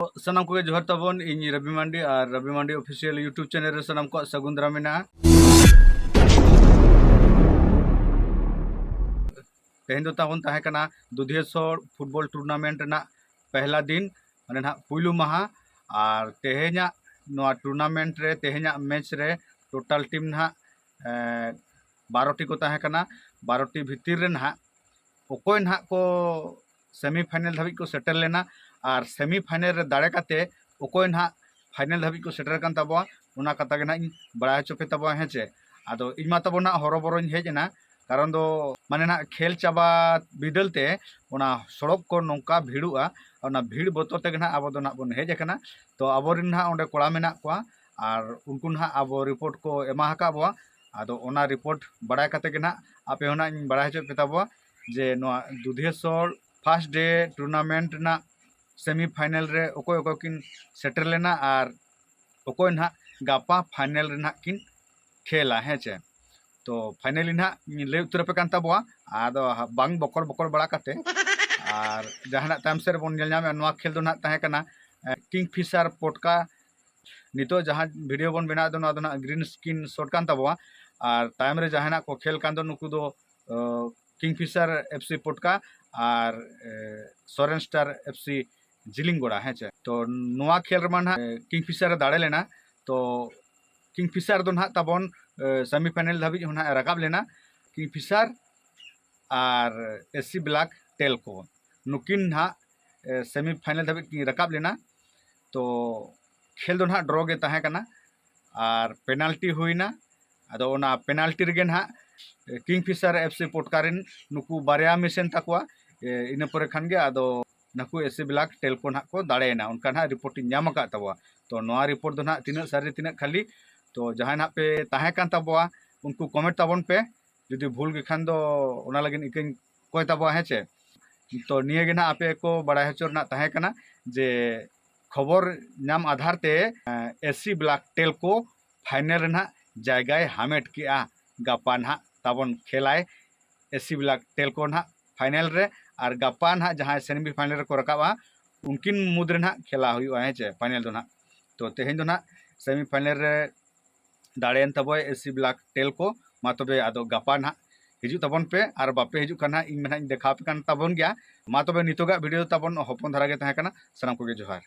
सनम को जोहर तबन इन रवि मांडी और रवि मांडी official YouTube channel रे सनम को सगुन दाराम मेना तेहन दो ताबन ताहे कना दुधियासोड़ फुटबॉल टूर्नामेंट ना पहला दिन माने ना पुइलु माहा और तेहेना नोआ टूर्नामेंट रे तेहेना मैच रे टोटल टीम ना 12 टी को ताहे कना 12 टी भितर रे ना ओकोय ना को सेमीफाइनल धाबी को सेटल लेना और सेमीफाइनल रे दाड़े काते ओकोय ना फाइनल धाबी को सेटल कान ताबो उना कथा गे ना बड़ा चोपे ताबो हेचे आदो इमा ताबो ना हरोबरोñ हेजना कारण दो माने ना खेल चाबा बिदलते उना सड़क को नौका भिड़ुआ उना भीड़ बतर ते ना अब दो ना बन हेज कना तो अबोरिन ना ओंडे कोड़ा मेना कोआ और उनको ना अब रिपोर्ट को एमा हका बो आदो ओना रिपोर्ट बड़ा काते गे ना आपे होना बड़ा हेचो पेताबो जे नोआ दुधियासोड़ फर्स्ट डे टूर्नामेंट ना सेमीफाइनल रे ओकोय ओकोय किन सेटर लेना और ओकोय ना गापा फाइनल रे ना किन खेला हेचे तो फाइनली ना ले उतर पे कान ताबो आदो बांग बकर बकर बड़ा काते और जहाना टाइम से बन नेल नामे नोआ खेल दो ना ताहे कना किंगफिशर पोटका नितो जहां वीडियो बन बना दो ना ग्रीन स्क्रीन शॉट कान ताबो और टाइम रे जहाना को खेल कान दो नुकु दो किंगफिशर एफसी पोटका और सोरेन स्टार एफसी जिलिंगोड़ा हेचे तो नोआ खेल रमा ना किंगफिशर दाड़े लेना तो किंगफिशर दो ना ताबन सेमीफाइनल धाबी होना रकाब लेना किंगफिशर और एससी ब्लैक टेलको नुकिन ना सेमीफाइनल धाबी रकाब लेना तो खेल दो ना ड्रॉ गे ताहे कना और पेनाल्टी हुईना आदो ओना पेनाल्टी रे ना किंगफिशर एफसी पोटकारिन नुकु बारिया मिशन तकवा इन पर खान गे आदो नकु एससी ब्लैक टेलको ना को दाड़ेना उनका ना रिपोर्टिंग नाम का तबवा तो नोआ रिपोर्ट दो ना तीन सारी तीन खाली तो जहां ना पे ताहे कान तबवा उनको कमेंट ताबन पे जुदी भूल गे खान दो ओना लगिन इकिन कोय तबवा हेचे तो निये गे ना आपे को बड़ा हेचोर ना ताहे कना जे खबर नाम आधार ते एससी ब्लैक टेलको फाइनल ना जायगाय हामेट किया गापा ना ताबन खेलाय एससी ब्लैक टेलको ना फाइनल रे और गापा ना जहां सेमीफाइनल को रकाबा उनकिन मुद्रे ना खेला हुआ हेचे फाइनल दो ना तो तेहेन दो ना सेमीफाइनल रे दाड़ेन तबोय एससी ब्लैक टेलको मा तबे आदो गापा ना हिजु तबन पे और बापे हिजु कना इन मेना देखा पे कान तबन गया मा तबे नितोगा वीडियो तबन हपन धरा गे ताहे कना सनाम को गे जोहार।